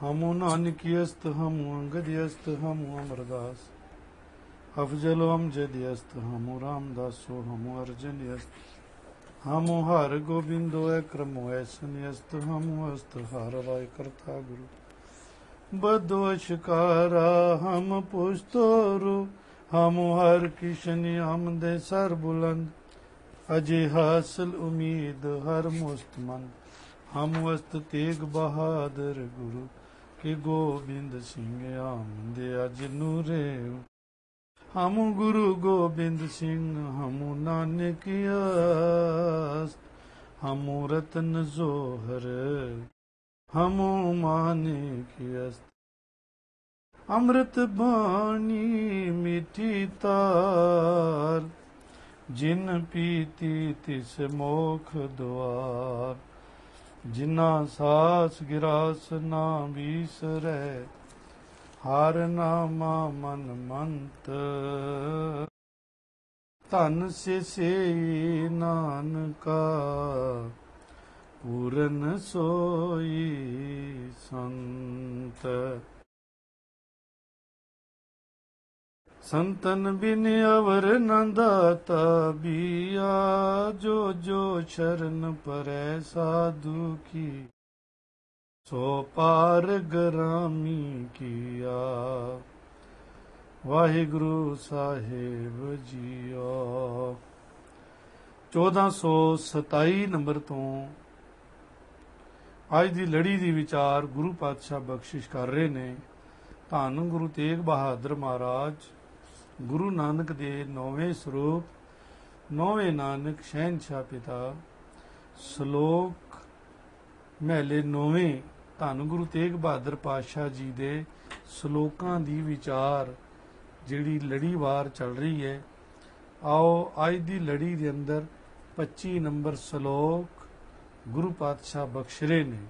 हमु नानकियस्त हमु अंगदयस्त हमु अमरदास अफजलो अमजदयस्त हमु रामदासो हमु अर्जनयस्त हमु हर गोबिंदो क्रमो ऐसनयस्त हमु अस्त हर राय करता गुरु बदोशकारा हम पुस्तोरु हमु हर किशन हम दे सर बुलंद अजय हासिल उम्मीद हर मुस्तमंद हम वस्त तेग बहादुर गुरु के गोबिंद सिंह आमदे अज नूरे हम गुरु गोबिंद सिंह हम नानक आस्त हम रतन जोहर हम मानिक अस्त अमृत बाणी मीठी तार जिन पीती तिस मोख द्वार जिना सास गिरास ना बीसरै हर नामा मन मंत धन से नानका पूरन सोई संत संतन बिन अवर न दाता बिया जो जो शरण परै साधु की सो पार गरामी किया वाहिगुरु साहेब जीओ। 1427 नंबर ਤੋਂ ਅੱਜ ਦੀ ਲੜੀ ਦੀ ਵਿਚਾਰ ਗੁਰੂ ਪਾਤਸ਼ਾਹ ਬਖਸ਼ਿਸ਼ ਕਰ ਰਹੇ ਨੇ। ਧੰਨ ਗੁਰੂ ਤੇਗ ਬਹਾਦਰ ਮਹਾਰਾਜ गुरु नानक दे 9वें स्वरूप 9वें नानक शहनशाह पिता श्लोक महले 9वें धन गुरु तेग बहादुर पातशाह जी दे श्लोकां दी विचार जिहड़ी लड़ीवार चल रही है। आओ अज दी लड़ी दे अंदर 25 नंबर श्लोक गुरु पातशाह बख्श रहे ने।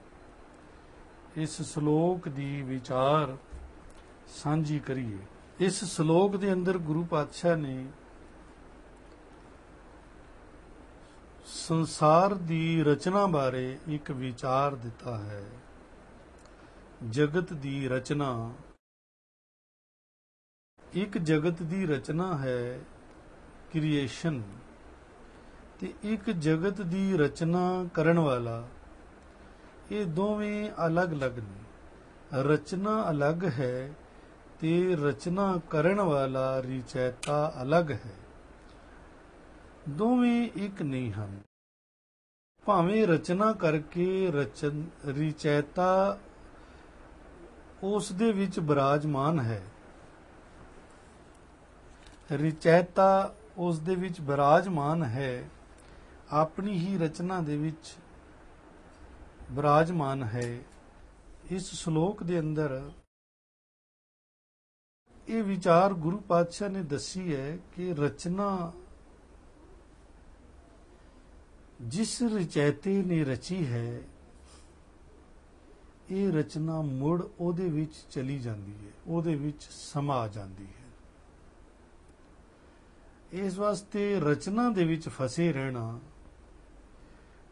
इस श्लोक दी विचार सांझी करिए। इस श्लोक के अंदर गुरु पातशाह ने संसार की रचना बारे एक विचार दिता है। जगत की रचना एक जगत की रचना है क्रिएशन ते एक जगत की रचना करन वाला। ये दोवें अलग अलग ने। रचना अलग है ते रचना करण वाला रिचैता अलग है। दोवें एक नहीं हैं। भावें रचना करके रिचैता उस दे विच विराजमान है, रिचैता उस दे विच विराजमान है, अपनी ही रचना दे विच विराजमान है। इस श्लोक दे अंदर ये विचार गुरु पातशाह ने दसी है कि रचना जिस रचैते ने रची है, ये रचना मुड़ ओदे विच चली जाती है, ओदे विच समा जाती है। इस वास्ते रचना दे विच फसे रहना,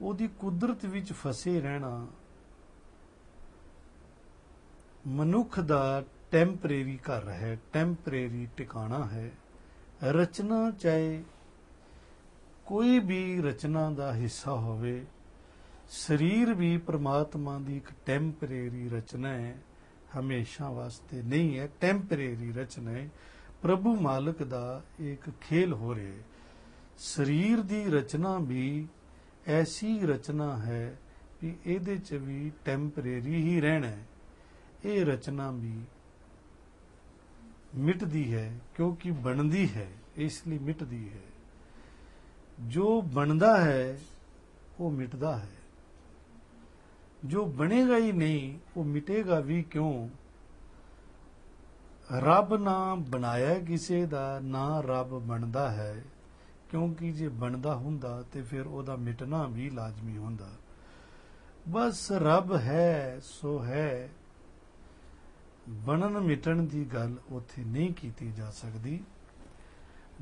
ओदी कुदरत विच फसे रहना मनुख दा टैंपरेरी घर है, टैंपरेरी टिकाणा है। रचना चाहे कोई भी रचना का हिस्सा होवे, शरीर भी परमात्मा की एक टैंपरेरी रचना है, हमेशा वास्ते नहीं है, टैंपरेरी रचना है। प्रभु मालिक का एक खेल हो रहा है। शरीर की रचना भी ऐसी रचना है कि इहदे च भी टैंपरेरी ही रहना है। ये रचना भी मिटदी है क्योंकि बनदी है, इसलिए मिटदी है। जो बनदा है वो मिटदा है, जो बनेगा ही नहीं वो मिटेगा भी क्यों। रब ना बनाया किसी दा, ना रब बनदा है, क्योंकि जे बनदा हुंदा ते फिर ओदा मिटना भी लाजमी हुंदा। बस रब है सो है, बनन मिटन की गल उत्थे नहीं की जा सकती।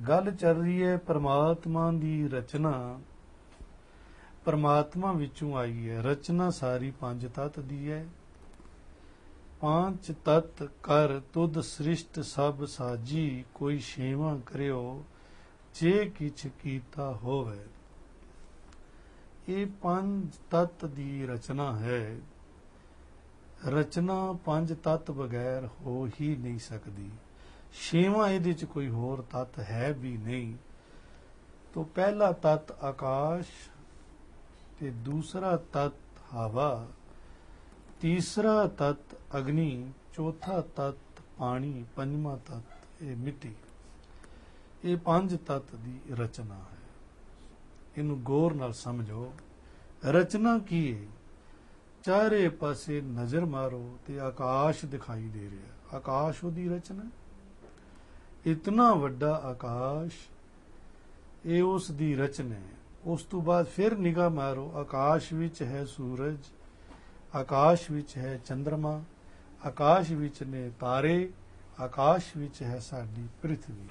गल चल रही है परमात्मा की रचना, परमात्मा विचों आई है। रचना सारी पंज तत्त दी है। पांच तत कर तुद सृष्ट सब साजी कोई छेवां करियो जे किछ कीता होवे। ਇਹ ਪੰਜ ਤੱਤ ਦੀ ਰਚਨਾ ਹੈ। ਰਚਨਾ ਪੰਜ ਤੱਤ ਬਗੈਰ ਹੋ ਹੀ ਨਹੀਂ ਸਕਦੀ। ਛੇਵਾਂ ਇਹਦੇ ਚ ਕੋਈ ਹੋਰ ਤੱਤ ਹੈ ਵੀ ਨਹੀਂ। तो पहला तत्त आकाश, ते दूसरा तत्त हवा, तीसरा तत्त अग्नि, चौथा तत्त पानी, पंजवा तत्त ये मिट्टी। ये पंज तत्त दी रचना है। इनू गौर नाल समझो। रचना की है? चारे पासे नजर मारो ते आकाश दिखाई दे रहा। आकाश उहदी रचना। इतना वड्डा आकाश ਇਹ ਉਸ ਦੀ ਰਚਨਾ ਹੈ। ਉਸ ਤੋਂ ਬਾਅਦ ਫਿਰ ਨਿਗਾਹ ਮਾਰੋ, ਆਕਾਸ਼ ਵਿੱਚ ਹੈ ਸੂਰਜ, ਆਕਾਸ਼ ਵਿੱਚ ਹੈ ਚੰਦਰਮਾ, ਆਕਾਸ਼ ਵਿੱਚ ਨੇ ਤਾਰੇ, ਆਕਾਸ਼ ਵਿੱਚ ਹੈ ਸਾਡੀ ਪ੍ਰਿਥਵੀ।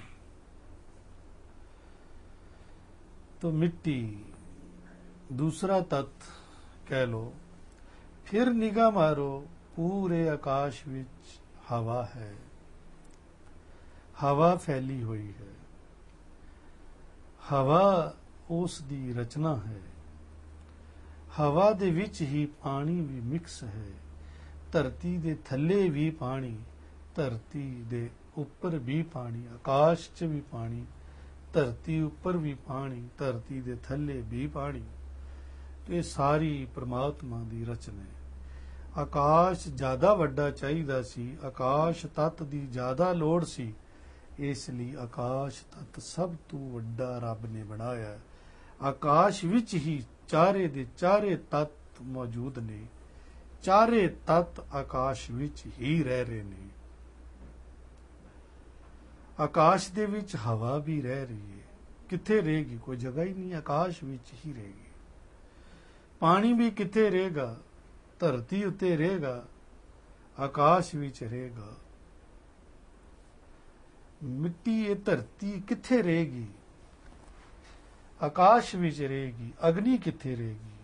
तो मिट्टी दूसरा तत्त कह लो। फिर निगाह मारो, पूरे आकाश विच हवा है। हवा फैली हुई है। हवा उस दी रचना है। हवा दे विच ही पानी भी मिक्स है। धरती दे थल्ले भी पानी, धरती दे उपर भी पानी, आकाश च भी पानी, धरती उपर भी पानी, धरती दे थल्ले भी पानी। ये सारी परमात्मा दी रचना है। आकाश ज्यादा वड्डा चाहिदा सी, आकाश तत्त दी ज्यादा लोड़ सी, इसलिए आकाश तत्त सब तो वड्डा रब ने बनाया। आकाश विच ही चारे दे चारे तत्त मौजूद ने। चारे तत्त आकाश विच ही रह रहे ने। आकाश दे विच हवा भी रह रही है। किथे रहेगी? कोई जगह ही नहीं, आकाश विच ही रहेगी। पानी भी किथे रहेगा? धरती उत्ते रहेगा, आकाश विच रहेगा। मिट्टी ये धरती किथे रहेगी? आकाश विच रहेगी। अग्नि किथे रहेगी?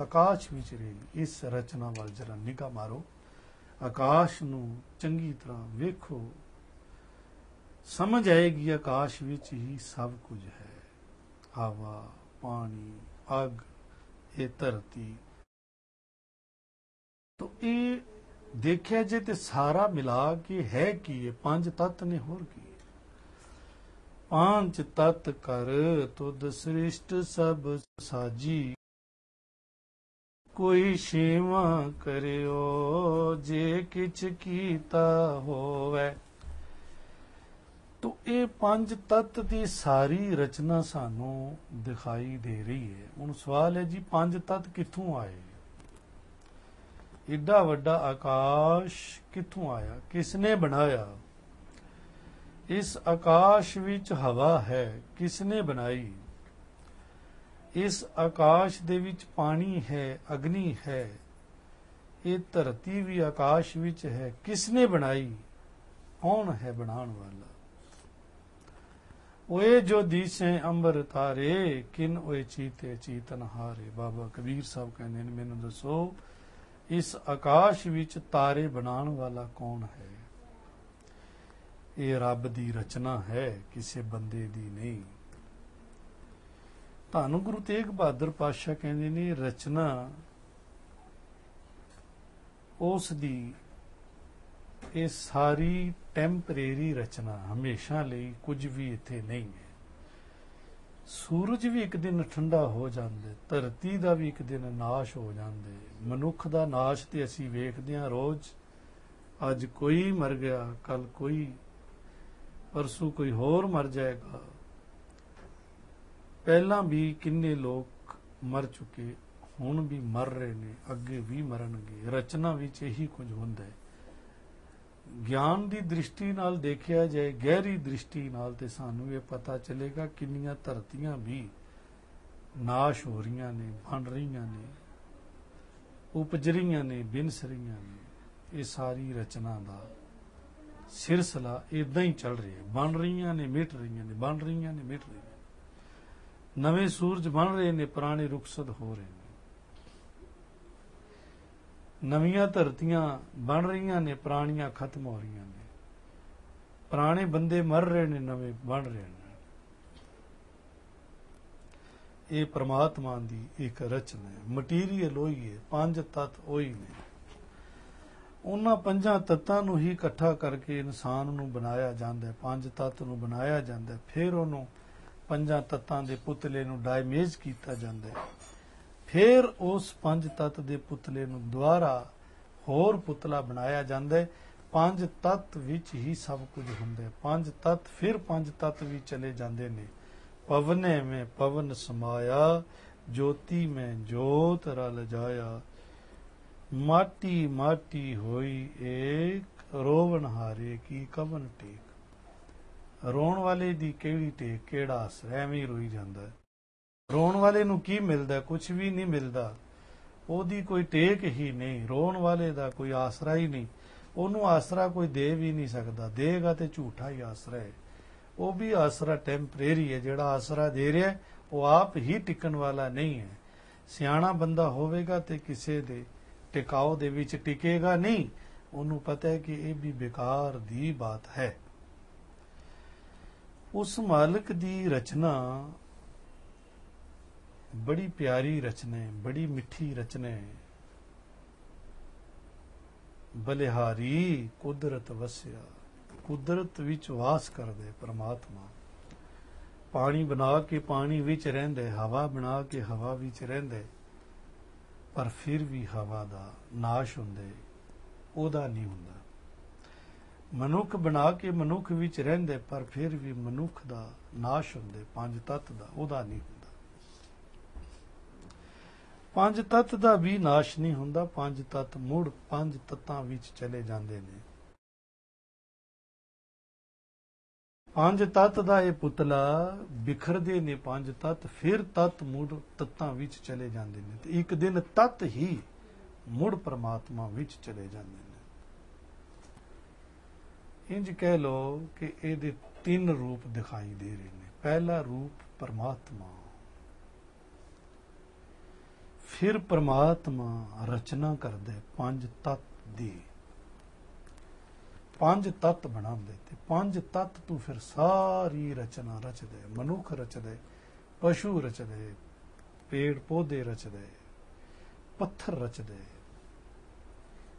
आकाश विच रहेगी। इस रचना वाल जरा निगाह मारो, आकाश नू चंगी तरह वेखो, समझ आएगी आकाश विच ही सब कुछ है। हवा, पानी, अग, ये धरती। तो ये देखिया जे ते सारा मिला के है की ये पांच तत्त ने, होर की? पांच तत्त कर तुद सृष्ट सब साजी कोई छेवा करियो जे किछ कीता होवे। तो ये पांच तत्त दी सारी रचना सानू दिखाई दे रही है। हुण सवाल है जी, पांच तत्त कित्थों आए? एडा वड्डा आकाश कित्थों आया? किसने बनाया? इस आकाश विच हवा है, किसने बनाई? इस आकाश दे विच पानी है, अग्नि है, ये धरती भी आकाश विच है, किसने बनाई? कौन है बनाने वाला? ओए जो दिसे अंबर तारे किन ओए चीते चीतन हारे। बाबा कबीर साहब कहते हैं, मैनू दसो इस आकाश विच तारे बनाने वाला कौन है? ये रब दी रचना है, किसी बंदे दी नहीं। धन गुरु तेग बहादुर पातशाह कहते ने, रचना उस दी ये सारी टैंपरेरी रचना, हमेशा ਲਈ कुछ भी इत्थे नहीं है। सूरज भी एक दिन ठंडा हो जाता, धरती का भी एक दिन नाश हो जाता। मनुख का नाश तो असी वेखते हैं रोज। अज कोई मर गया, कल कोई, परसों कोई होर मर जाएगा। पहला भी किन्ने लोग मर चुके, हुण भी मर रहे ने, अगे भी मरनगे। रचना विच यही कुछ हुंदा है। ज्ञान की दृष्टि नाल देखिया जाए, गहरी दृष्टि नाल, ते सानू ये पता चलेगा किन्नियां धरतियां भी नाश हो रही ने, बन रही ने, उपज रही ने, बिनस रही ने। ये सारी रचना का सिलसिला इदां ही चल रहा है। बन रही ने, मिट रही ने, बन रही ने, मिट रही ने। नवे सूरज बन रहे ने, पुराने रुखसत हो रहे हैं। ਨਵੀਆਂ ਧਰਤੀਆਂ ਬਣ ਰਹੀਆਂ ਨੇ, ਪੁਰਾਣੀਆਂ ਖਤਮ ਹੋ ਰਹੀਆਂ ਨੇ। ਪੁਰਾਣੇ ਬੰਦੇ ਮਰ ਰਹੇ ਨੇ, ਨਵੇਂ ਬਣ ਰਹੇ ਨੇ। ਇਹ ਪ੍ਰਮਾਤਮਾ ਦੀ ਇੱਕ ਰਚਨਾ ਹੈ। ਮਟੀਰੀਅਲ ਉਹੀ ਹੈ, ਪੰਜ ਤੱਤ ਉਹੀ ਨੇ। ਉਹਨਾਂ ਪੰਜਾਂ ਤੱਤਾਂ ਨੂੰ ਹੀ ਇਕੱਠਾ ਕਰਕੇ ਇਨਸਾਨ ਨੂੰ ਬਣਾਇਆ ਜਾਂਦਾ ਹੈ, ਪੰਜ ਤੱਤ ਨੂੰ ਬਣਾਇਆ ਜਾਂਦਾ ਹੈ। ਫਿਰ ਉਹਨੂੰ ਪੰਜਾਂ ਤੱਤਾਂ ਦੇ ਪੁਤਲੇ ਨੂੰ ਡਾਇਮੇਜ ਕੀਤਾ ਜਾਂਦਾ ਹੈ। ਫਿਰ ਉਸ ਪੰਜ ਤੱਤ ਦੇ ਪੁਤਲੇ ਨੂੰ ਦੁਬਾਰਾ ਹੋਰ ਪੁਤਲਾ ਬਣਾਇਆ ਜਾਂਦਾ ਹੈ। ਪੰਜ ਤੱਤ ਵਿੱਚ ਹੀ ਸਭ ਕੁਝ ਹੁੰਦਾ ਹੈ। ਪੰਜ ਤੱਤ ਫਿਰ ਪੰਜ ਤੱਤ ਵੀ ਚਲੇ ਜਾਂਦੇ ਨੇ। ਪਵਨੇ में पवन समाया, ज्योति में ज्योत रल जाया, माटी माटी होई एक, रोवन हारे की कवन टेक। ਰੋਣ ਵਾਲੇ ਦੀ ਕਿਹੜੀ ਟੇਕ, ਕਿਹੜਾ ਆਸਰਾ, ਐਵੇਂ ਹੀ ਰੋਈ ਜਾਂਦਾ ਹੈ। ਰੋਣ ਵਾਲੇ ਨੂੰ ਕੀ ਮਿਲਦਾ? ਕੁਝ ਵੀ ਨਹੀਂ ਮਿਲਦਾ। ਉਹਦੀ ਕੋਈ ਟੇਕ ਹੀ ਨਹੀਂ, ਰੋਣ ਵਾਲੇ ਦਾ ਕੋਈ ਆਸਰਾ ਹੀ ਨਹੀਂ। ਉਹਨੂੰ ਆਸਰਾ ਕੋਈ ਦੇ ਵੀ ਨਹੀਂ ਸਕਦਾ, ਦੇਗਾ ਤੇ ਝੂਠਾ ਹੀ ਆਸਰਾ ਹੈ। ਉਹ ਵੀ ਆਸਰਾ ਟੈਂਪਰੇਰੀ ਹੈ। ਜਿਹੜਾ ਆਸਰਾ ਦੇ ਰਿਹਾ ਉਹ ਆਪ ਹੀ ਟਿਕਣ ਵਾਲਾ ਨਹੀਂ ਹੈ। ਸਿਆਣਾ ਬੰਦਾ ਹੋਵੇਗਾ ਤੇ ਕਿਸੇ ਦੇ ਟਿਕਾਓ ਦੇ ਵਿੱਚ ਟਿਕੇਗਾ ਨਹੀਂ। ਉਹਨੂੰ ਪਤਾ ਹੈ ਕਿ ਇਹ ਵੀ ਬੇਕਾਰ ਦੀ ਬਾਤ ਹੈ। ਉਸ ਮਾਲਕ ਦੀ ਰਚਨਾ ਬੜੀ ਪਿਆਰੀ ਰਚਨਾ ਹੈ, ਬੜੀ ਮਿੱਠੀ ਰਚਨਾ ਹੈ। ਬਲਿਹਾਰੀ ਕੁਦਰਤ ਵਸਿਆ, ਕੁਦਰਤ ਵਿੱਚ ਵਾਸ ਕਰਦੇ ਪ੍ਰਮਾਤਮਾ। ਪਾਣੀ ਬਣਾ ਕੇ ਪਾਣੀ ਵਿੱਚ ਰਹਿੰਦੇ, ਹਵਾ ਬਣਾ ਕੇ ਹਵਾ ਵਿੱਚ ਰਹਿੰਦੇ, ਪਰ ਫਿਰ ਵੀ ਹਵਾ ਦਾ ਨਾਸ਼ ਹੁੰਦਾ, ਉਹਦਾ ਨਹੀਂ ਹੁੰਦਾ। ਮਨੁੱਖ ਬਣਾ ਕੇ ਮਨੁੱਖ ਵਿੱਚ ਰਹਿੰਦੇ, ਪਰ ਫਿਰ ਵੀ ਮਨੁੱਖ ਦਾ ਨਾਸ਼ ਹੁੰਦਾ, ਪੰਜ ਤੱਤ ਦਾ, ਉਹਦਾ ਨਹੀਂ ਹੁੰਦਾ। ਪੰਜ ਤੱਤ ਦਾ ਵੀ ਨਾਸ਼ ਨਹੀਂ ਹੁੰਦਾ। ਪੰਜ ਤੱਤ ਮੁੜ ਪੰਜ ਤੱਤਾਂ ਵਿੱਚ ਚਲੇ ਜਾਂਦੇ ਨੇ। ਪੰਜ ਤੱਤ ਦਾ ਇਹ ਪੁਤਲਾ ਬਿਖਰਦੇ ਨੇ ਪੰਜ ਤੱਤ, ਫਿਰ ਤੱਤ ਮੁੜ ਤੱਤਾਂ ਵਿੱਚ ਚਲੇ ਜਾਂਦੇ ਨੇ। ਤੇ ਇੱਕ ਦਿਨ ਤੱਤ ਹੀ ਮੁੜ ਪਰਮਾਤਮਾ ਵਿੱਚ ਚਲੇ ਜਾਂਦੇ ਨੇ। ਇੰਜ ਕਹਿ ਲੋ ਕਿ ਇਹਦੇ ਤਿੰਨ ਰੂਪ ਦਿਖਾਈ ਦੇ ਰਹੇ ਨੇ। ਪਹਿਲਾ ਰੂਪ ਪਰਮਾਤਮਾ, ਫਿਰ ਪਰਮਾਤਮਾ ਰਚਨਾ ਕਰਦੇ ਪੰਜ ਤੱਤ ਦੀ, ਪੰਜ ਤੱਤ ਬਣਾਉਂਦੇ ਤੇ ਪੰਜ ਤੱਤ ਤੋਂ ਫਿਰ ਸਾਰੀ ਰਚਨਾ ਰਚਦੇ। ਮਨੁੱਖ ਰਚਦੇ, ਪਸ਼ੂ ਰਚਦੇ, ਪੇੜ ਪੌਦੇ ਰਚਦੇ, ਪੱਥਰ ਰਚਦੇ।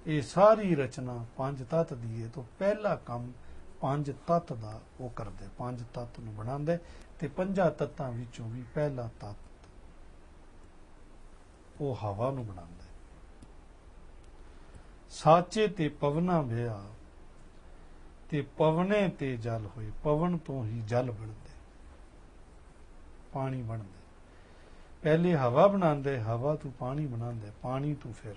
ਇਹ ਸਾਰੀ ਰਚਨਾ ਪੰਜ ਤੱਤ ਦੀ ਹੈ। ਤੋਂ ਪਹਿਲਾ ਕੰਮ ਪੰਜ ਤੱਤ ਦਾ ਉਹ ਕਰਦੇ, ਪੰਜ ਤੱਤ ਨੂੰ ਬਣਾਉਂਦੇ। ਤੇ ਪੰਜਾਂ ਤੱਤਾਂ ਵਿੱਚੋਂ ਵੀ ਪਹਿਲਾ ਤੱਤ ਉਹ ਹਵਾ ਨੂੰ ਬਣਾਉਂਦੇ। ਸਾਚੇ ਤੇ ਪਵਨਾ ਵਿਆ, ਤੇ ਪਵਨੇ ਤੇ ਜਲ ਹੋਏ। ਪਵਨ ਤੋਂ ਹੀ ਜਲ ਬਣਦੇ, ਪਾਣੀ ਬਣਦੇ। ਪਹਿਲੇ ਹਵਾ ਬਣਾਉਂਦੇ, ਹਵਾ ਤੋਂ ਪਾਣੀ ਬਣਾਉਂਦੇ, ਪਾਣੀ ਤੋਂ ਫਿਰ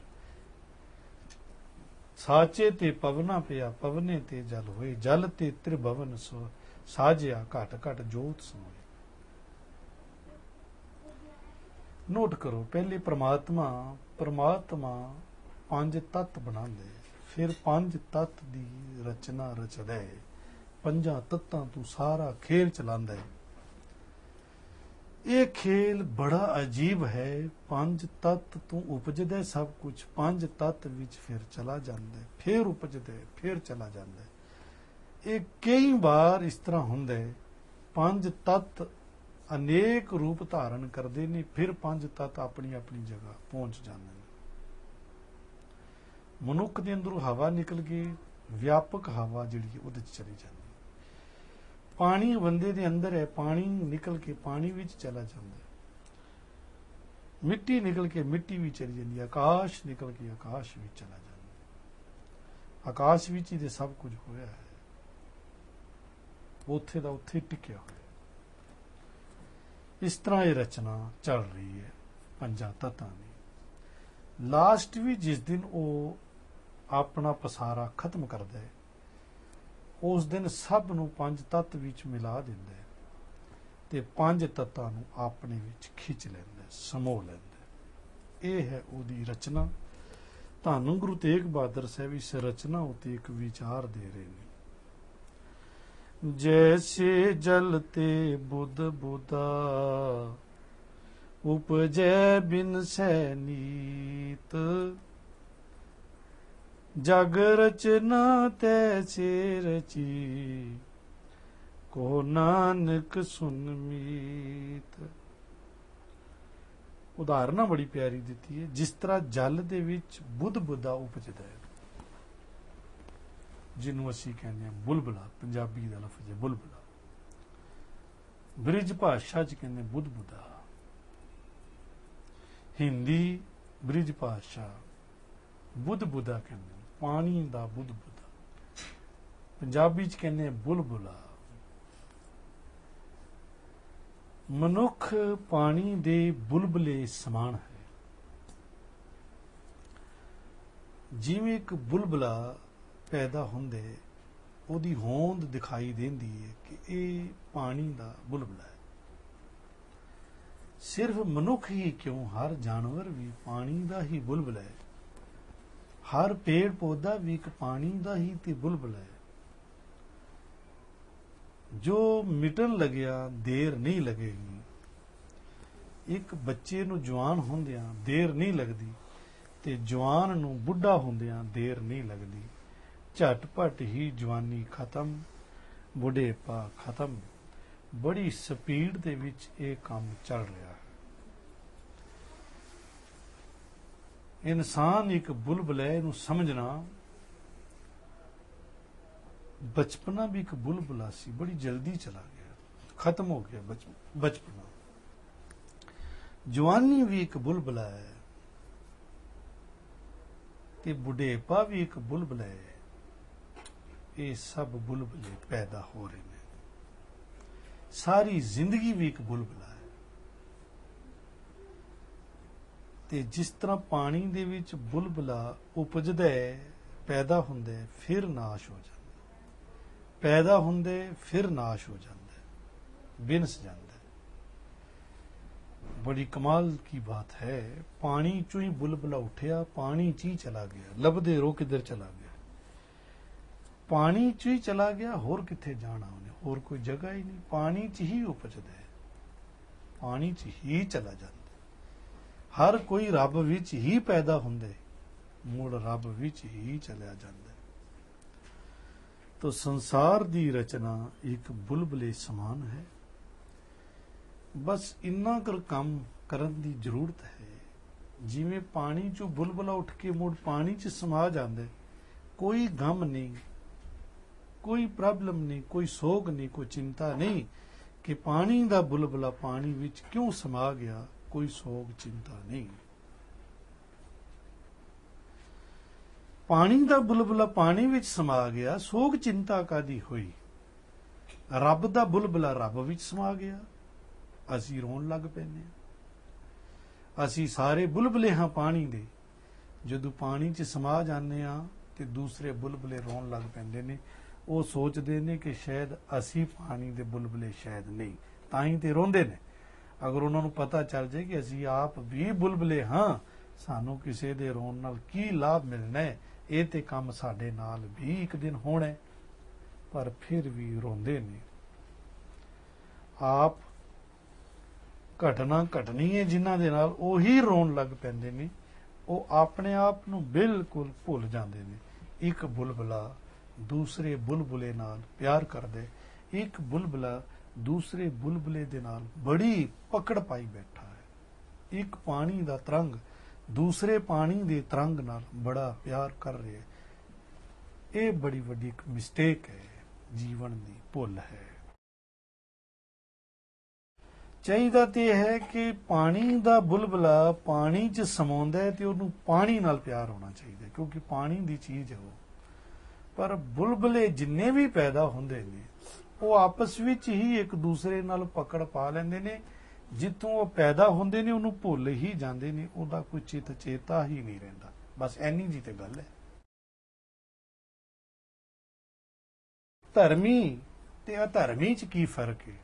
ਸਾਚੇ ਤੇ ਪਵਨਾ ਪਿਆ, ਪਵਨੇ ਤੇ ਜਲ ਹੋਏ। ਜਲ ਤੇ ਤ੍ਰਿਭਵਨ ਸੋ ਸਾਜਿਆ, ਘਟ ਘਟ ਜੋਤ ਸਮੋਏ। ਨੋਟ ਕਰੋ, ਪਹਿਲੇ ਪਰਮਾਤਮਾ ਪੰਜ ਤੱਤ ਬਣਾਉਂਦੇ, ਫਿਰ ਪੰਜ ਤੱਤ ਦੀ ਰਚਨਾ ਰਚਦਾ, ਪੰਜਾਂ ਤੱਤਾਂ ਤੋਂ ਸਾਰਾ ਖੇਲ ਚਲਾਉਂਦਾ ਹੈ। ਇਹ ਖੇਲ ਬੜਾ ਅਜੀਬ ਹੈ। ਪੰਜ ਤੱਤ ਤੋਂ ਉਪਜਦਾ ਸਭ ਕੁਝ, ਪੰਜ ਤੱਤ ਵਿੱਚ ਫਿਰ ਚਲਾ ਜਾਂਦਾ, ਫਿਰ ਉਪਜਦਾ, ਫਿਰ ਚਲਾ ਜਾਂਦਾ। ਇਹ ਕਈ ਵਾਰ ਇਸ ਤਰ੍ਹਾਂ ਹੁੰਦਾ ਹੈ। ਪੰਜ ਤੱਤ ਅਨੇਕ ਰੂਪ ਧਾਰਨ ਕਰਦੇ ਨੇ, ਫਿਰ ਪੰਜ ਤੱਤ ਆਪਣੀ ਆਪਣੀ ਜਗ੍ਹਾ ਪਹੁੰਚ ਜਾਂਦੇ ਨੇ। ਮਨੁੱਖ ਦੇ ਅੰਦਰੋਂ ਹਵਾ ਨਿਕਲ ਗਈ, ਵਿਆਪਕ ਹਵਾ ਜਿਹੜੀ ਉਹਦੇ ਚ ਚਲੀ ਜਾਂਦੀ। ਪਾਣੀ ਬੰਦੇ ਦੇ ਅੰਦਰ ਹੈ, ਪਾਣੀ ਨਿਕਲ ਕੇ ਪਾਣੀ ਵਿੱਚ ਚਲਾ ਜਾਂਦਾ। ਮਿੱਟੀ ਨਿਕਲ ਕੇ ਮਿੱਟੀ ਵਿੱਚ ਚਲੀ ਜਾਂਦੀ। ਆਕਾਸ਼ ਨਿਕਲ ਕੇ ਆਕਾਸ਼ ਵਿੱਚ ਚਲਾ ਜਾਂਦਾ। ਆਕਾਸ਼ ਵਿੱਚ ਹੀ ਤੇ ਸਭ ਕੁਝ ਹੋਇਆ ਹੈ, ਉੱਥੇ ਦਾ ਉੱਥੇ ਟਿਕਿਆ ਹੋਇਆ। ਇਸ ਤਰ੍ਹਾਂ ਇਹ ਰਚਨਾ ਚੱਲ ਰਹੀ ਹੈ ਪੰਜਾਂ ਤੱਤਾਂ ਦੀ। ਲਾਸਟ ਵੀ ਜਿਸ ਦਿਨ ਉਹ ਆਪਣਾ ਪਸਾਰਾ ਖਤਮ ਕਰਦਾ ਹੈ, ਉਸ ਦਿਨ ਸਭ ਨੂੰ ਪੰਜ ਤੱਤ ਵਿੱਚ ਮਿਲਾ ਦਿੰਦਾ ਹੈ ਤੇ ਪੰਜ ਤੱਤਾਂ ਨੂੰ ਆਪਣੇ ਵਿੱਚ ਖਿੱਚ ਲੈਂਦਾ, ਸਮੋ ਲੈਂਦਾ। ਇਹ ਹੈ ਉਹਦੀ ਰਚਨਾ। ਧੰਨ ਗੁਰੂ ਤੇਗ ਬਹਾਦਰ ਸਾਹਿਬ ਇਸ ਰਚਨਾ ਉਤੇ ਇੱਕ ਵਿਚਾਰ ਦੇ ਰਹੇ ਨੇ। ਜੈਸੇ ਜਲ ਤੇ ਬੁੱਧ ਬੁੱਧਾ, ਉਪਜੈ ਬਿਨ ਸੈ ਨੀਤ, जग रचना तैसे रची, को नानक सुन मीत। ਉਦਾਹਰਨਾਂ ਬੜੀ ਪਿਆਰੀ ਦਿੱਤੀ ਹੈ। ਜਿਸ ਤਰ੍ਹਾਂ ਜਲ ਦੇ ਵਿੱਚ ਬੁੱਧ ਬੁੱਧਾ ਉਪਜਦਾ ਹੈ, ਜਿਹਨੂੰ ਅਸੀਂ ਕਹਿੰਦੇ ਹਾਂ ਬੁਲਬੁਲਾ, ਪੰਜਾਬੀ ਦਾ ਲਫ਼ਜ਼ ਹੈ ਬੁਲਬੁਲਾ। ਬ੍ਰਿਜ ਭਾਸ਼ਾ 'ਚ ਕਹਿੰਦੇ ਬੁੱਧ ਬੁੱਧਾ, ਹਿੰਦੀ ਬ੍ਰਿਜ ਭਾਸ਼ਾ ਬੁੱਧ ਬੁੱਧਾ ਕਹਿੰਦੇ, ਪਾਣੀ ਦਾ ਬੁੱਧ ਬੁੱਧਾ। ਪੰਜਾਬੀ 'ਚ ਕਹਿੰਦੇ ਬੁਲਬੁਲਾ। ਮਨੁੱਖ ਪਾਣੀ ਦੇ ਬੁਲਬੁਲੇ ਸਮਾਨ ਹੈ। ਜਿਵੇਂ ਇੱਕ ਬੁਲਬੁਲਾ ਪੈਦਾ ਹੁੰਦੇ, ਉਹਦੀ ਹੋਂਦ ਦਿਖਾਈ ਦਿੰਦੀ ਹੈ ਕਿ ਇਹ ਪਾਣੀ ਦਾ ਬੁਲਬੁਲਾ ਹੈ। ਸਿਰਫ ਮਨੁੱਖ ਹੀ ਕਿਉਂ, ਹਰ ਜਾਨਵਰ ਵੀ ਪਾਣੀ ਦਾ ਹੀ ਬੁਲਬੁਲਾ ਹੈ। ਹਰ ਪੇੜ ਪੌਦਾ ਵੀ ਇੱਕ ਪਾਣੀ ਦਾ ਹੀ ਤੇ ਬੁਲਬੁਲਾ ਹੈ। ਜੋ ਮਿਟਣ ਲੱਗਿਆ ਦੇਰ ਨਹੀਂ ਲੱਗੇਗੀ। ਇੱਕ ਬੱਚੇ ਨੂੰ ਜਵਾਨ ਹੁੰਦਿਆਂ ਦੇਰ ਨਹੀਂ ਲੱਗਦੀ, ਤੇ ਜਵਾਨ ਨੂੰ ਬੁੱਢਾ ਹੁੰਦਿਆਂ ਦੇਰ ਨਹੀਂ ਲੱਗਦੀ। ਝਟਪਟ ਹੀ ਜਵਾਨੀ ਖਤਮ, ਬੁਢੇਪਾ ਖਤਮ। ਬੜੀ ਸਪੀਡ ਦੇ ਵਿੱਚ ਇਹ ਕੰਮ ਚੱਲ ਰਿਹਾ ਹੈ। ਇਨਸਾਨ ਇੱਕ ਬੁਲਬੁਲ ਹੈ, ਇਹਨੂੰ ਸਮਝਣਾ। ਬਚਪਨਾ ਵੀ ਇੱਕ ਬੁਲਬੁਲਾ ਸੀ, ਬੜੀ ਜਲਦੀ ਚਲਾ ਗਿਆ, ਖਤਮ ਹੋ ਗਿਆ ਬਚਪਨਾ। ਜਵਾਨੀ ਵੀ ਇੱਕ ਬੁਲਬੁਲਾ ਹੈ, ਤੇ ਬੁਢੇਪਾ ਵੀ ਇੱਕ ਬੁਲਬੁਲਾ ਹੈ। ਇਹ ਸਭ ਬੁਲਬੁਲੇ ਪੈਦਾ ਹੋ ਰਹੇ ਨੇ। ਸਾਰੀ ਜ਼ਿੰਦਗੀ ਵੀ ਇੱਕ ਬੁਲਬੁਲਾ ਹੈ। ਤੇ ਜਿਸ ਤਰ੍ਹਾਂ ਪਾਣੀ ਦੇ ਵਿੱਚ ਬੁਲਬੁਲਾ ਉਪਜਦਾ ਹੈ, ਪੈਦਾ ਹੁੰਦਾ ਹੈ, ਫਿਰ ਨਾਸ਼ ਹੋ ਜਾਂਦਾ, ਪੈਦਾ ਹੁੰਦੇ ਫਿਰ ਨਾਸ਼ ਹੋ ਜਾਂਦਾ, ਬਿਨਸ ਜਾਂਦਾ। ਬੜੀ ਕਮਾਲ ਕੀ ਬਾਤ ਹੈ। ਪਾਣੀ ਚੋਂ ਹੀ ਬੁਲਬੁਲਾ ਉੱਠਿਆ, ਪਾਣੀ 'ਚ ਹੀ ਚਲਾ ਗਿਆ। ਲੱਭਦੇ ਰੋ ਕਿੱਧਰ ਚਲਾ ਗਿਆ? ਪਾਣੀ 'ਚ ਹੀ ਚਲਾ ਗਿਆ, ਹੋਰ ਕਿੱਥੇ ਜਾਣਾ ਉਹਨੇ? ਹੋਰ ਕੋਈ ਜਗ੍ਹਾ ਹੀ ਨਹੀਂ। ਪਾਣੀ 'ਚ ਹੀ ਉਪਜਦਾ ਹੈ, ਪਾਣੀ 'ਚ ਹੀ ਚਲਾ ਜਾਂਦਾ। ਹਰ ਕੋਈ ਰੱਬ ਵਿੱਚ ਹੀ ਪੈਦਾ ਹੁੰਦਾ, ਮੁੜ ਰੱਬ ਵਿੱਚ ਹੀ ਚਲਿਆ ਜਾਂਦਾ। ਤੋ ਸੰਸਾਰ ਦੀ ਰਚਨਾ ਇੱਕ ਬੁਲਬੁਲੇ ਸਮਾਨ ਹੈ। ਬਸ ਇੰਨਾ ਕਰ ਕੰਮ ਕਰਨ ਦੀ ਜ਼ਰੂਰਤ ਹੈ। ਜਿਵੇਂ ਪਾਣੀ 'ਚੋਂ ਬੁਲਬੁਲਾ ਉੱਠ ਕੇ ਮੁੜ ਪਾਣੀ 'ਚ ਸਮਾ ਜਾਂਦਾ, ਕੋਈ ਗਮ ਨਹੀਂ, ਕੋਈ ਪ੍ਰੋਬਲਮ ਨਹੀਂ, ਕੋਈ ਸੋਗ ਨਹੀਂ, ਕੋਈ ਚਿੰਤਾ ਨਹੀਂ ਕਿ ਪਾਣੀ ਦਾ ਬੁਲਬੁਲਾ ਪਾਣੀ ਵਿੱਚ ਕਿਉਂ ਸਮਾ ਗਿਆ। ਕੋਈ ਸੋਗ ਚਿੰਤਾ ਨਹੀਂ। ਪਾਣੀ ਦਾ ਬੁਲਬੁਲਾ ਪਾਣੀ ਵਿੱਚ ਸਮਾ ਗਿਆ, ਸੋਗ ਚਿੰਤਾ ਕਾਦੀ ਹੋਈ? ਰੱਬ ਦਾ ਬੁਲਬੁਲਾ ਰੱਬ ਵਿੱਚ ਸਮਾ ਗਿਆ, ਅਸੀਂ ਰੋਣ ਲੱਗ ਪੈਂਦੇ ਹਾਂ। ਅਸੀਂ ਸਾਰੇ ਬੁਲਬੁਲੇ ਹਾਂ ਪਾਣੀ ਦੇ। ਜਦੋਂ ਪਾਣੀ 'ਚ ਸਮਾ ਜਾਂਦੇ ਹਾਂ ਤੇ ਦੂਸਰੇ ਬੁਲਬੁਲੇ ਰੋਣ ਲੱਗ ਪੈਂਦੇ ਨੇ। ਉਹ ਸੋਚਦੇ ਨੇ ਕਿ ਸ਼ਾਇਦ ਅਸੀਂ ਪਾਣੀ ਦੇ ਬੁਲਬੁਲੇ ਸ਼ਾਇਦ ਨਹੀਂ, ਤਾਂ ਹੀ ਤੇ ਰੋਂਦੇ ਨੇ। ਅਗਰ ਉਹਨਾਂ ਨੂੰ ਪਤਾ ਚੱਲ ਜਾਏ ਕਿ ਅਸੀਂ ਆਪ ਵੀ ਬੁਲਬੁਲੇ ਹਾਂ, ਸਾਨੂੰ ਕਿਸੇ ਦੇ ਰੋਣ ਨਾਲ ਕੀ ਲਾਭ ਮਿਲਣਾ ਹੈ, ਇਹ ਤੇ ਕੰਮ ਸਾਡੇ ਨਾਲ ਵੀ ਇੱਕ ਦਿਨ ਹੋਣਾ, ਪਰ ਫਿਰ ਵੀ ਰੋਂਦੇ ਨੇ। ਆਪ ਘਟਨਾ ਘਟਣੀ ਹੈ ਜਿਨ੍ਹਾਂ ਦੇ ਨਾਲ, ਉਹੀ ਰੋਣ ਲੱਗ ਪੈਂਦੇ ਨੇ। ਉਹ ਆਪਣੇ ਆਪ ਨੂੰ ਬਿਲਕੁਲ ਭੁੱਲ ਜਾਂਦੇ ਨੇ। ਇੱਕ ਬੁਲਬੁਲਾ ਦੂਸਰੇ ਬੁਲਬੁਲੇ ਨਾਲ ਪਿਆਰ ਕਰਦੇ, ਇੱਕ ਬੁਲਬੁਲਾ ਦੂਸਰੇ ਬੁਲਬੁਲੇ ਦੇ ਨਾਲ ਬੜੀ ਪਕੜ ਪਾਈ ਬੈਠਾ ਹੈ। ਇੱਕ ਪਾਣੀ ਦਾ ਤਰੰਗ ਦੂਸਰੇ ਪਾਣੀ ਦੇ ਤਰੰਗ ਨਾਲ ਬੜਾ ਪਿਆਰ ਕਰ ਰਿਹਾ ਹੈ। ਇਹ ਬੜੀ ਵੱਡੀ ਇੱਕ ਮਿਸਟੇਕ ਹੈ, ਜੀਵਨ ਦੀ ਭੁੱਲ ਹੈ। ਚਾਹੀਦਾ ਤੇ ਹੈ ਕਿ ਪਾਣੀ ਦਾ ਬੁਲਬੁਲਾ ਪਾਣੀ 'ਚ ਸਮਾਉਂਦਾ ਹੈ ਤੇ ਉਹਨੂੰ ਪਾਣੀ ਨਾਲ ਪਿਆਰ ਹੋਣਾ ਚਾਹੀਦਾ, ਕਿਉਂਕਿ ਪਾਣੀ ਦੀ ਚੀਜ਼ ਹੈ ਉਹ। ਪਰ ਬੁਲਬੁਲੇ ਜਿੰਨੇ ਵੀ ਪੈਦਾ ਹੁੰਦੇ ਨੇ, ਉਹ ਆਪਸ ਵਿੱਚ ਹੀ ਇੱਕ ਦੂਸਰੇ ਨਾਲ ਪਕੜ ਪਾ ਲੈਂਦੇ ਨੇ। ਜਿੱਥੋਂ ਉਹ ਪੈਦਾ ਹੁੰਦੇ ਨੇ ਉਹਨੂੰ ਭੁੱਲ ਹੀ ਜਾਂਦੇ ਨੇ, ਉਹਦਾ ਕੋਈ ਚੇਤਾ ਹੀ ਨਹੀਂ ਰਹਿੰਦਾ। ਬਸ ਐਨੀ ਜੀ ਤੇ ਗੱਲ ਹੈ। ਧਰਮੀ ਤੇ ਅਧਰਮੀ 'ਚ ਕੀ ਫਰਕ ਹੈ?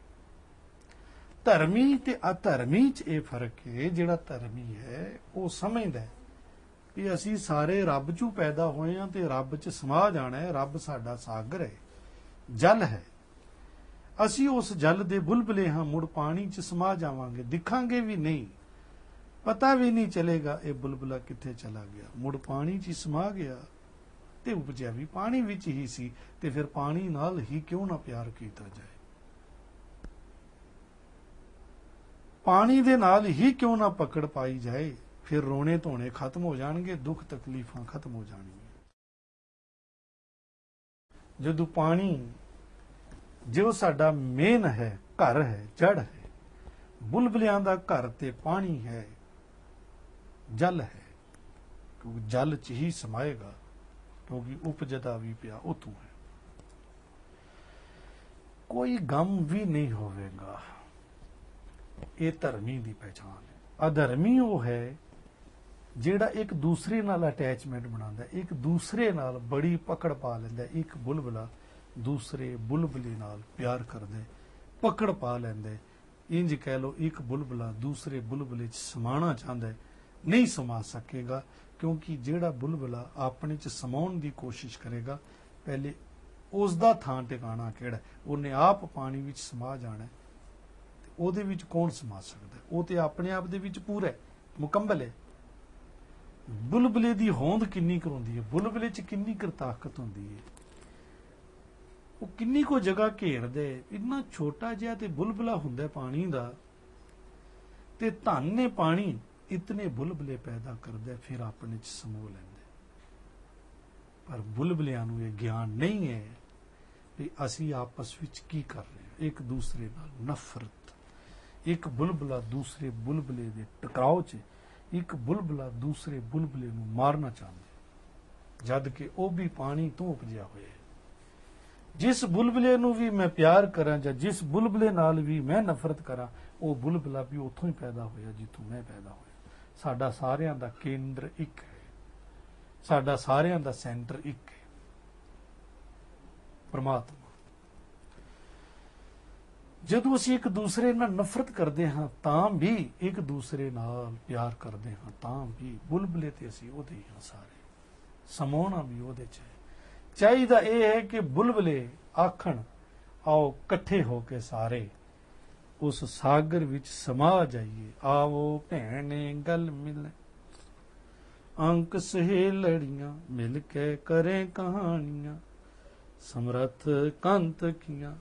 ਧਰਮੀ ਤੇ ਅਧਰਮੀ 'ਚ ਇਹ ਫਰਕ ਹੈ, ਜਿਹੜਾ ਧਰਮੀ ਹੈ ਉਹ ਸਮਝਦਾ ਕਿ ਅਸੀਂ ਸਾਰੇ ਰੱਬ 'ਚੋਂ ਪੈਦਾ ਹੋਏ ਹਾਂ ਤੇ ਰੱਬ 'ਚ ਸਮਾ ਜਾਣਾ ਹੈ। ਰੱਬ ਸਾਡਾ ਸਾਗਰ ਹੈ, ਜਲ ਹੈ। ਅਸੀਂ ਉਸ ਜਲ ਦੇ ਬੁਲਬੁਲੇ ਹਾਂ, ਮੁੜ ਪਾਣੀ 'ਚ ਸਮਾ ਜਾਵਾਂਗੇ, ਦਿਖਾਂਗੇ ਵੀ ਨਹੀਂ, ਪਤਾ ਵੀ ਨਹੀਂ ਚੱਲੇਗਾ ਇਹ ਬੁਲਬੁਲਾ ਕਿੱਥੇ ਚਲਾ ਗਿਆ, ਮੁੜ ਪਾਣੀ 'ਚ ਸਮਾ ਗਿਆ। ਤੇ ਉਪਜਿਆ ਵੀ ਪਾਣੀ ਵਿੱਚ ਹੀ ਸੀ। ਤੇ ਫਿਰ ਪਾਣੀ ਨਾਲ ਹੀ ਕਿਉਂ ਨਾ ਪਿਆਰ ਕੀਤਾ ਜਾਏ, ਪਾਣੀ ਦੇ ਨਾਲ ਹੀ ਕਿਉਂ ਨਾ ਪਕੜ ਪਾਈ ਜਾਏ। ਫਿਰ ਰੋਣੇ ਧੋਣੇ ਖਤਮ ਹੋ ਜਾਣਗੇ, ਦੁੱਖ ਤਕਲੀਫਾਂ ਖਤਮ ਹੋ ਜਾਣਗੀਆਂ। ਜਦੋਂ ਪਾਣੀ ਜੋ ਸਾਡਾ ਮੇਨ ਹੈ, ਘਰ ਹੈ, ਜੜ ਹੈ, ਬੁਲਬੁਲਿਆਂ ਦਾ ਘਰ ਤੇ ਪਾਣੀ ਹੈ, ਜਲ ਹੈ, ਕਿਉਂਕਿ ਜਲ ਚ ਹੀ ਸਮਾਏਗਾ, ਕਿਉਂਕਿ ਉਪਜਦਾ ਵੀ ਪਿਆ ਉਤੋਂ ਹੈ। ਕੋਈ ਗਮ ਵੀ ਨਹੀਂ ਹੋਵੇਗਾ। ਇਹ ਧਰਮੀ ਦੀ ਪਹਿਚਾਣ ਹੈ। ਅਧਰਮੀ ਉਹ ਹੈ ਜਿਹੜਾ ਇੱਕ ਦੂਸਰੇ ਨਾਲ ਅਟੈਚਮੈਂਟ ਬਣਾਉਂਦਾ, ਇੱਕ ਦੂਸਰੇ ਨਾਲ ਬੜੀ ਪਕੜ ਪਾ ਲੈਂਦਾ। ਇੱਕ ਬੁਲਬੁਲਾ ਦੂਸਰੇ ਬੁਲਬੁਲੇ ਨਾਲ ਪਿਆਰ ਕਰਦਾ, ਪਕੜ ਪਾ ਲੈਂਦਾ। ਇੰਜ ਕਹਿ ਲਓ, ਇੱਕ ਬੁਲਬੁਲਾ ਦੂਸਰੇ ਬੁਲਬੁਲੇ 'ਚ ਸਮਾਉਣਾ ਚਾਹੁੰਦਾ, ਨਹੀਂ ਸਮਾ ਸਕੇਗਾ, ਕਿਉਂਕਿ ਜਿਹੜਾ ਬੁਲਬੁਲਾ ਆਪਣੇ 'ਚ ਸਮਾਉਣ ਦੀ ਕੋਸ਼ਿਸ਼ ਕਰੇਗਾ, ਪਹਿਲੇ ਉਸ ਦਾ ਥਾਂ ਟਿਕਾਣਾ ਕਿਹੜਾ, ਉਹਨੇ ਆਪ ਪਾਣੀ ਵਿੱਚ ਸਮਾ ਜਾਣਾ। ਉਹਦੇ ਵਿੱਚ ਕੌਣ ਸਮਾ ਸਕਦਾ? ਉਹ ਤੇ ਆਪਣੇ ਆਪ ਦੇ ਵਿੱਚ ਪੂਰਾ ਹੈ, ਮੁਕੰਮਲ ਹੈ। ਬੁਲਬੁਲੇ ਦੀ ਹੋਂਦ ਕਿੰਨੀ ਕੁ ਹੁੰਦੀ ਹੈ, ਬੁਲਬੁਲੇ 'ਚ ਕਿੰਨੀ ਕੁ ਤਾਕਤ ਹੁੰਦੀ ਹੈ, ਉਹ ਕਿੰਨੀ ਕੋ ਜਗ੍ਹਾ ਘੇਰਦਾ ਹੈ। ਇੰਨਾ ਛੋਟਾ ਜਿਹਾ ਤੇ ਬੁਲਬੁਲਾ ਹੁੰਦਾ ਪਾਣੀ ਦਾ, ਤੇ ਧਨ ਨੇ ਪਾਣੀ ਇਤਨੇ ਬੁਲਬੁਲੇ ਪੈਦਾ ਕਰਦਾ, ਫਿਰ ਆਪਣੇ 'ਚ ਸਮੋ ਲੈਂਦਾ। ਪਰ ਬੁਲਬੁਲਿਆਂ ਨੂੰ ਇਹ ਗਿਆਨ ਨਹੀਂ ਹੈ ਵੀ ਅਸੀਂ ਆਪਸ ਵਿੱਚ ਕੀ ਕਰ ਰਹੇ ਹਾਂ। ਇੱਕ ਦੂਸਰੇ ਨਾਲ ਨਫ਼ਰਤ, ਇੱਕ ਬੁਲਬੁਲਾ ਦੂਸਰੇ ਬੁਲਬੁਲੇ ਦੇ ਟਕਰਾਓ 'ਚ ਇੱਕ ਬੁਲਬੁਲਾ ਦੂਸਰੇ ਬੁਲਬੁਲੇ ਨੂੰ ਮਾਰਨਾ ਚਾਹੁੰਦਾ, ਜਦ ਕਿ ਉਹ ਵੀ ਪਾਣੀ ਤੋਂ ਉਪਜਿਆ ਹੋਇਆ ਹੈ। ਜਿਸ ਬੁਲਬੁਲੇ ਨੂੰ ਵੀ ਮੈਂ ਪਿਆਰ ਕਰਾਂ ਜਾਂ ਜਿਸ ਬੁਲਬੁਲੇ ਨਾਲ ਵੀ ਮੈਂ ਨਫ਼ਰਤ ਕਰਾਂ, ਉਹ ਬੁਲਬੁਲਾ ਵੀ ਉੱਥੋਂ ਹੀ ਪੈਦਾ ਹੋਇਆ ਜਿੱਥੋਂ ਮੈਂ ਪੈਦਾ ਹੋਇਆ। ਸਾਡਾ ਸਾਰਿਆਂ ਦਾ ਕੇਂਦਰ ਇੱਕ ਹੈ, ਸਾਡਾ ਸਾਰਿਆਂ ਦਾ ਸੈਂਟਰ ਇੱਕ ਹੈ, ਪਰਮਾਤਮਾ। ਜਦੋਂ ਅਸੀਂ ਇੱਕ ਦੂਸਰੇ ਨਾਲ ਨਫ਼ਰਤ ਕਰਦੇ ਹਾਂ ਤਾਂ ਵੀ ਇੱਕ ਦੂਸਰੇ ਨਾਲ ਪਿਆਰ ਕਰਦੇ ਹਾਂ ਤਾਂ ਵੀ ਬੁਲਬੁਲੇ ਤੇ ਅਸੀਂ ਉਹਦੇ ਹੀ ਹਾਂ ਸਾਰੇ, ਸਮਾਉਣਾ ਵੀ ਉਹਦੇ 'ਚ ਹੈ। ਚਾਹੀਦਾ ਇਹ ਹੈ ਕਿ ਬੁਲਬੁਲੇ ਆਖਣ ਆਓ ਇਕੱਠੇ ਹੋ ਕੇ ਸਾਰੇ ਉਸ ਸਾਗਰ ਵਿੱਚ ਸਮਾ ਜਾਈਏ। ਆਵੋ ਭੈਣੇ ਗਲ ਮਿਲ ਅੰਕ ਸਹੇਲੜੀਆਂ, ਮਿਲ ਕੇ ਕਰੇ ਕਹਾਣੀਆਂ, ਸਮਰੱਥ ਕੰਤ ਕੀਆਂ।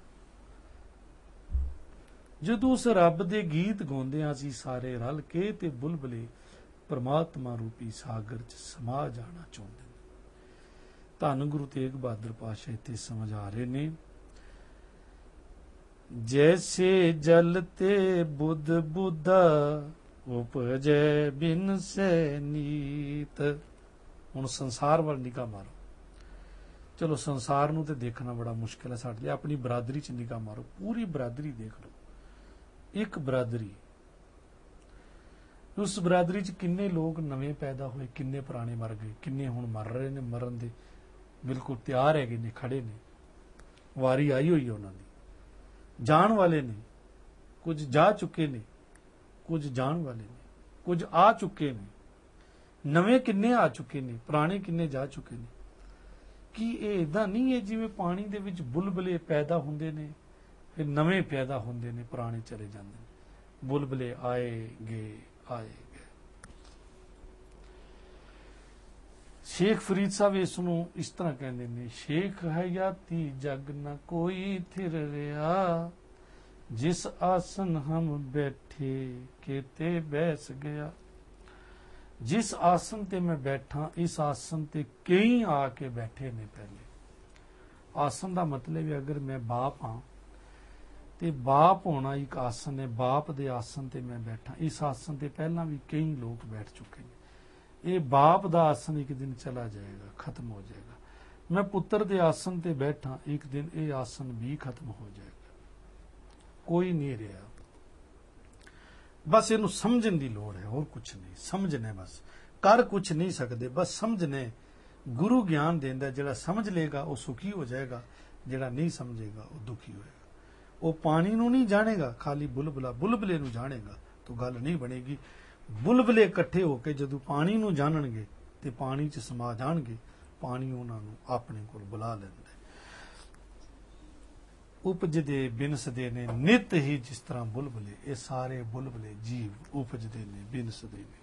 ਜਦੋਂ ਉਸ ਰੱਬ ਦੇ ਗੀਤ ਗਾਉਂਦੇ ਹਾਂ ਅਸੀਂ ਸਾਰੇ ਰਲ ਕੇ, ਤੇ ਬੁਲਬੁਲੇ ਪਰਮਾਤਮਾ ਰੂਪੀ ਸਾਗਰ 'ਚ ਸਮਾ ਜਾਣਾ ਚਾਹੁੰਦੇ ਨੇ। ਧੰਨ ਗੁਰੂ ਤੇਗ ਬਹਾਦਰ ਪਾਤਸ਼ਾਹ ਇੱਥੇ ਸਮਝਾ ਰਹੇ ਨੇ, ਜੈਸੇ ਜਲ ਤੇ ਬੁੱਧ ਬੁੱਧਾ, ਉਪਜੈ ਬਿਨ ਸੇ ਨੀਤ। ਹੁਣ ਸੰਸਾਰ ਵੱਲ ਨਿਗਾਹ ਮਾਰੋ। ਚਲੋ ਸੰਸਾਰ ਨੂੰ ਤੇ ਦੇਖਣਾ ਬੜਾ ਮੁਸ਼ਕਿਲ ਹੈ ਸਾਡੇ ਲਈ, ਆਪਣੀ ਬਰਾਦਰੀ 'ਚ ਨਿਗਾਹ ਮਾਰੋ, ਪੂਰੀ ਬਰਾਦਰੀ ਦੇਖ ਲਓ। ਇੱਕ ਬਰਾਦਰੀ, ਉਸ ਬਰਾਦਰੀ 'ਚ ਕਿੰਨੇ ਲੋਕ ਨਵੇਂ ਪੈਦਾ ਹੋਏ, ਕਿੰਨੇ ਪੁਰਾਣੇ ਮਰ ਗਏ, ਕਿੰਨੇ ਹੁਣ ਮਰ ਰਹੇ ਨੇ, ਮਰਨ ਦੇ ਬਿਲਕੁਲ ਤਿਆਰ ਹੈਗੇ ਨੇ, ਖੜੇ ਨੇ, ਵਾਰੀ ਆਈ ਹੋਈ ਹੈ ਉਹਨਾਂ ਦੀ। ਜਾਣ ਵਾਲੇ ਨੇ, ਕੁਝ ਜਾ ਚੁੱਕੇ ਨੇ, ਕੁਝ ਜਾਣ ਵਾਲੇ ਨੇ, ਕੁਝ ਆ ਚੁੱਕੇ ਨੇ, ਨਵੇਂ ਕਿੰਨੇ ਆ ਚੁੱਕੇ ਨੇ, ਪੁਰਾਣੇ ਕਿੰਨੇ ਜਾ ਚੁੱਕੇ ਨੇ। ਕੀ ਇਹ ਇਦਾਂ ਨਹੀਂ ਹੈ ਜਿਵੇਂ ਪਾਣੀ ਦੇ ਵਿੱਚ ਬੁਲਬੁਲੇ ਪੈਦਾ ਹੁੰਦੇ ਨੇ, ਫਿਰ ਨਵੇਂ ਪੈਦਾ ਹੁੰਦੇ ਨੇ, ਪੁਰਾਣੇ ਚਲੇ ਜਾਂਦੇ ਨੇ, ਬੁਲਬੁਲੇ ਆਏ ਗਏ ਆਏ ਗਏ। ਸ਼ੇਖ ਫਰੀਦ ਸਾਹਿਬ ਇਸ ਨੂੰ ਇਸ ਤਰ੍ਹਾਂ ਕਹਿੰਦੇ ਨੇ, ਸ਼ੇਖ ਹਯਾਤੀ ਜਗ ਨ ਕੋਈ ਥਿਰ ਰਿਹਾ, ਜਿਸ ਆਸਨ ਹਮ ਬੈਠੇ केते बैस गया। जिस आसन ते मैं बैठा, इस आसन ते कई आके बैठे ने। पहले आसन का मतलब है अगर मैं बाप हाँ तो बाप होना एक आसन है, बाप दे आसन ते मैं बैठा, इस आसन ते पहला भी कई लोग बैठ चुके हैं। ये बाप दा आसन एक दिन चला जाएगा, खत्म हो जाएगा। मैं पुत्र दे आसन ते बैठा, एक दिन ये आसन भी खत्म हो जाएगा, कोई नहीं रहा। बस इनू समझने की लोड़ है, और कुछ नहीं। समझने बस, कर कुछ नहीं सकते, बस समझने। गुरु ज्ञान देंदा, जिहड़ा समझ लेगा वो सुखी हो जाएगा, जिहड़ा नहीं समझेगा वो दुखी होएगा। वो पानी नू नहीं जानेगा, खाली बुलबुला बुलबुले नू जानेगा तो गल नहीं बनेगी। बुलबुले इकट्ठे होकर जदों पानी नू जानणगे ते पानी च समा जाणगे, पानी उन्हां नू अपने कोल बुला लैंदा। उपजदे बिनसदे ने नित ही, जिस तरह बुलबुले, ये सारे बुलबुले जीव उपजदे ने बिनसदे ने।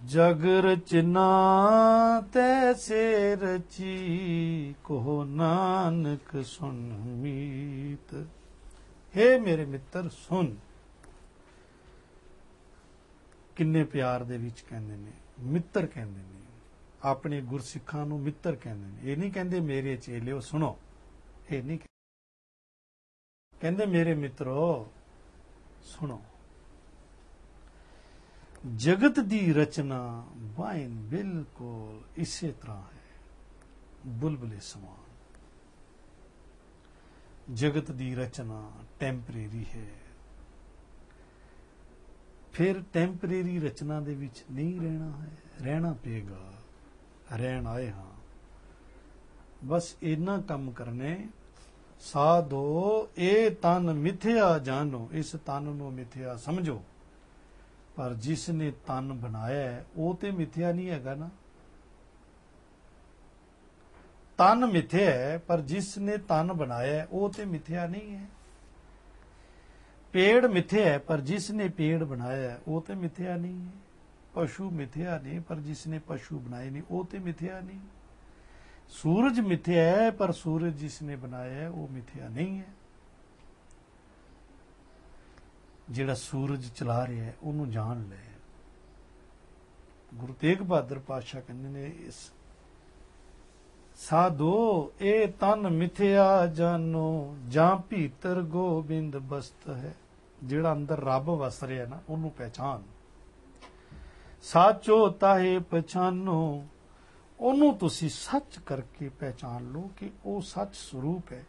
जग रचना तैसे रची, कहो नानक सुन मीत। हे मेरे मित्र सुन। किन्ने प्यार दे विच कहंदे ने, मित्र कहंदे ने, अपने गुरसिखां नूं मित्र कहंदे ने। ये नहीं कहंदे मेरे चेलिओ सुनो, ये नहीं कहंदे मेरे मित्रो सुनो। जगत दी रचना वाइन बिल्कुल इसे तरह है, बुलबुले समान। जगत दी रचना टैंपरेरी है, फिर टैंपरेरी रचना दे विच नहीं रहना है, रहना पेगा, रहन आए हाँ। बस इन्ना कम करने, साधो ए तन मिथ्या जानो, इस तन नूं मिथ्या समझो। पर जिसने तन बनाया है वो तो मिथ्या नहीं हैगा ना। तन मिथ्या है पर जिसने तन बनाया है वो तो मिथ्या नहीं है। पेड़ मिथ्या है पर जिसने पेड़ बनाया है वो तो मिथ्या नहीं है। पशु मिथ्या नहीं पर जिसने पशु बनाए नहीं वो तो मिथ्या नहीं। सूरज मिथ्या है पर सूरज जिसने बनाया है वो मिथ्या नहीं है। ਜਿਹੜਾ सूरज चला रहा है ਉਹਨੂੰ जान ले। गुरु तेग बहादुर पातशाह कहते ने इस साधो ए तन मिथ्या जानो, जां भीतर गोबिंद बसत है। ਜਿਹੜਾ अंदर रब वस रहा है ना ਉਹਨੂੰ पहचान। साचो ताहे पहचानो, ਉਹਨੂੰ ਤੁਸੀਂ सच करके पहचान लो कि ਉਹ सच स्वरूप है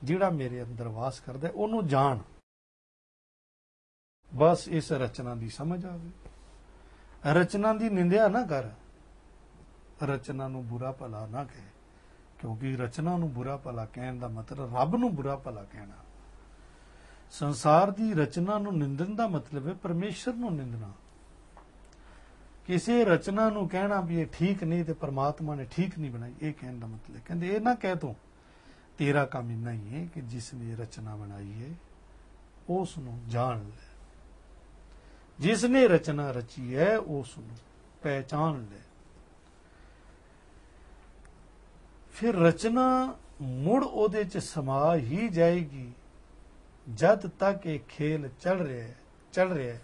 ਜਿਹੜਾ मेरे अंदर वास करदा है। ਉਹਨੂੰ जान। बस इस रचना की समझ आ गई। रचना की निंदिया ना कर, रचना नूं बुरा भला ना कह, क्योंकि रचना नूं बुरा भला कहण दा मतलब रब नूं बुरा भला कहना। संसार की रचना नूं निंदण दा मतलब है परमेश्वर नूं निंदना। किसी रचना नूं कहना भी ये ठीक नहीं तो परमात्मा ने ठीक नहीं बनाई, ये कहण दा मतलब कहंदे ये ना कह तूं, तेरा काम इन्ना ही है कि जिसने रचना बनाई है उस नूं जान ले। जिसने रचना रची है उसनूं पहचान ले। फिर रचना मुड़ ओदे च समा ही जाएगी। जद तक ये खेल चल रहा है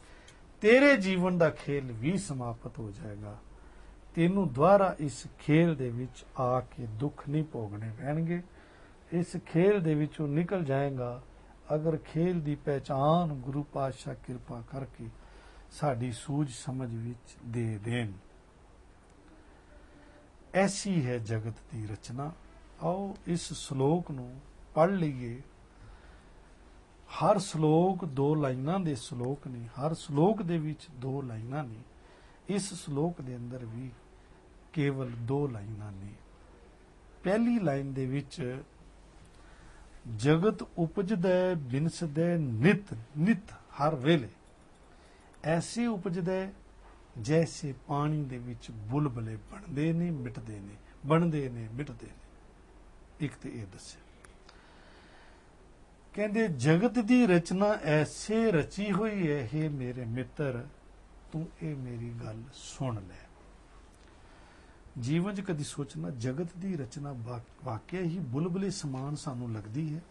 तेरे जीवन का खेल भी समाप्त हो जाएगा। तेनू द्वारा इस खेल दे विच आके दुख नहीं भोगने पैणगे। इस खेल दे विचों निकल जाएगा अगर खेल की पहचान गुरु पातशाह कृपा करके साड़ी सूझ समझ विच दे देन। ऐसी है जगत की रचना। आओ इस श्लोक नूं पढ़ लीए। हर श्लोक दो लाइनां दे श्लोक ने, हर श्लोक दे विच दो लाइनां ने। इस श्लोक दे अंदर भी केवल दो लाइनां ने। पहली लाइन दे विच जगत उपजदा बिनसदा नित नित हर वेले ऐसे उपजदा जैसे पानी दे विच बुलबुले बनदे ने मिटदे ने, बनदे ने मिटदे ने। एक तो ये दस्या कहंदे जगत दी रचना ऐसे रची हुई है। हे मेरे मित्र तू ये मेरी गल सुन ले। जीवन च कदी सोचना जगत दी रचना वाकई ही बुलबुले समान सानू लगदी है।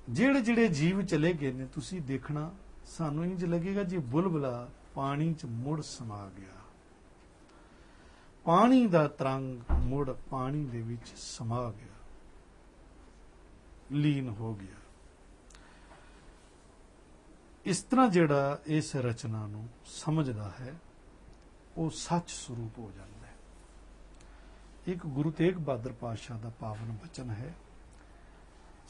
ਜਿਹੜੇ ਜਿਹੜੇ जीव चले गए ने तुसी देखना सानू इंज लगेगा जी बुलबुला पानी च मुड़ समा गया। पानी दा तरंग मुड़ पानी दे विच समा गया, लीन हो गया। इस तरह जिहड़ा इस रचना नूं समझदा है वो सच स्वरूप हो जाता है। एक गुरु तेग बहादुर पातशाह दा पावन बचन है,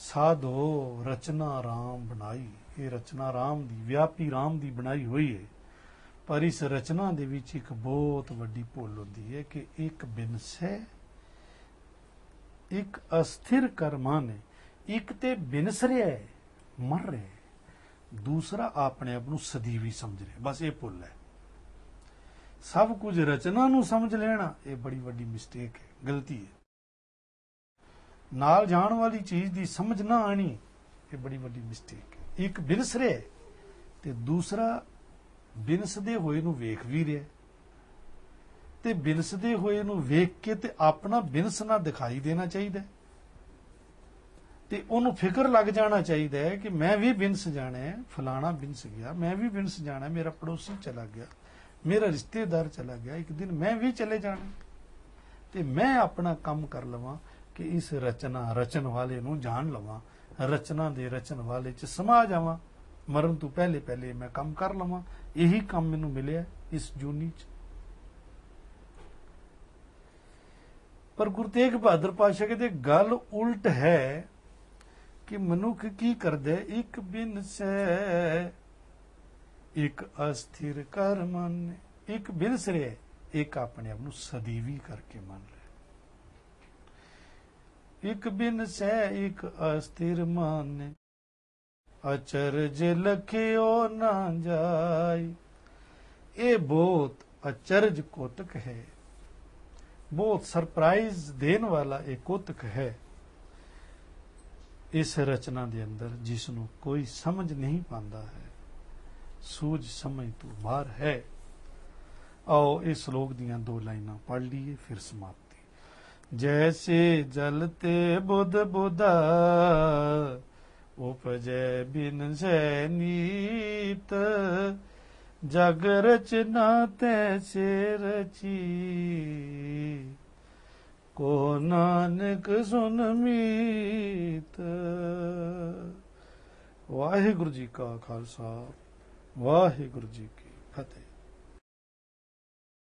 साधो रचना राम बनाई। ये रचना राम दी, व्यापी राम दी बनाई हुई है। पर इस रचना दे विच एक बहुत वड्डी भुल होंदी है कि एक बिनसै, एक अस्थिर कर्मा ने, एक ते बिनस रहा है, मर रहा है, दूसरा अपने आप नूं सदीवी समझ रहा। बस ये भुल है। सब कुछ रचना नूं समझ लेना ये बड़ी वड्डी मिस्टेक है, गलती है। नाल जाण वाली चीज दी समझ ना आनी ये बड़ी वड्डी मिस्टेक है। एक बिनस रहा है, ਤੇ ਦੂਸਰਾ ਬਿਨਸਦੇ ਹੋਏ ਨੂੰ ਵੇਖ ਵੀ ਰਿਹਾ, ਤੇ ਬਿਨਸਦੇ ਹੋਏ ਨੂੰ ਵੇਖ ਕੇ ਤੇ ਆਪਣਾ ਬਿਨਸ ਨਾ ਦਿਖਾਈ ਦੇਣਾ ਚਾਹੀਦਾ, ਤੇ ਉਹਨੂੰ ਫਿਕਰ ਲੱਗ ਜਾਣਾ ਚਾਹੀਦਾ ਹੈ ਕਿ ਮੈਂ ਵੀ ਬਿਨਸ ਜਾਣਾ ਹੈ, ਫਲਾਣਾ ਬਿਨਸ ਗਿਆ, ਮੈਂ ਵੀ ਬਿਨਸ ਜਾਣਾ, ਮੇਰਾ ਪੜੋਸੀ ਚਲਾ ਗਿਆ, ਮੇਰਾ ਰਿਸ਼ਤੇਦਾਰ ਚਲਾ ਗਿਆ, ਇੱਕ ਦਿਨ ਮੈਂ ਵੀ ਚਲੇ ਜਾਣਾ, ਤੇ ਮੈਂ ਆਪਣਾ ਕੰਮ ਕਰ ਲਵਾਂ ਕਿ ਇਸ ਰਚਨ ਵਾਲੇ ਨੂੰ ਜਾਣ ਲਵਾਂ, ਰਚਨਾ ਦੇ ਰਚਨ ਵਾਲੇ ਚ ਸਮਾ ਜਾਵਾਂ, ਮਰਨ ਤੋਂ ਪਹਿਲੇ ਪਹਿਲੇ ਮੈਂ ਕੰਮ ਕਰ ਲਵਾਂ। ਇਹੀ ਕੰਮ ਮੈਨੂੰ ਮਿਲਿਆ ਇਸ ਜੂਨੀ ਚ। ਪਰ ਗੁਰੂ ਤੇਗ ਬਹਾਦਰ ਪਾਤਸ਼ਾਹ ਕਹਿੰਦੇ ਗੱਲ ਉਲਟ ਹੈ ਕਿ ਮਨੁੱਖ ਕੀ ਕਰਦਾ, ਇੱਕ ਬਿਨ ਸੈ ਇੱਕ ਅਸਥਿਰ ਕਰ ਮਨ, ਇੱਕ ਬਿਨਸ ਰਿਹਾ, ਇੱਕ ਆਪਣੇ ਆਪ ਨੂੰ ਸਦੀਵੀ ਕਰਕੇ ਮੰਨ ਰਿਹਾ। ਇੱਕ ਬਿਨ ਸੈ ਇੱਕ ਅਸਥਿਰ ਮਨ, ਅਚਰਜ ਲਖਿਓ ਨਾ ਜਾਏ। ਇਹ ਬਹੁਤ ਅਚਰਜ ਕੋਤਕ ਹੈ, ਬਹੁਤ ਸਰਪ੍ਰਾਈਜ਼ ਦੇਣ ਵਾਲਾ ਇਹ ਕੋਤਕ ਹੈ ਇਸ ਰਚਨਾ ਦੇ ਅੰਦਰ, ਜਿਸ ਨੂੰ ਕੋਈ ਸਮਝ ਨਹੀਂ ਪਾਉਂਦਾ ਹੈ, ਸੂਝ ਸਮਝ ਤੋਂ ਬਾਹਰ ਹੈ। आओ इस श्लोक दियां 2 लाइनां पढ़ लीए फिर समाप्ति। जैसे जलते बुध बुधा उपजै बिन सै नीत, जग रचना तैसे रची, को नानक सुन मीत। वाहिगुरु जी का खालसा, वाहिगुरु जी की फतेह।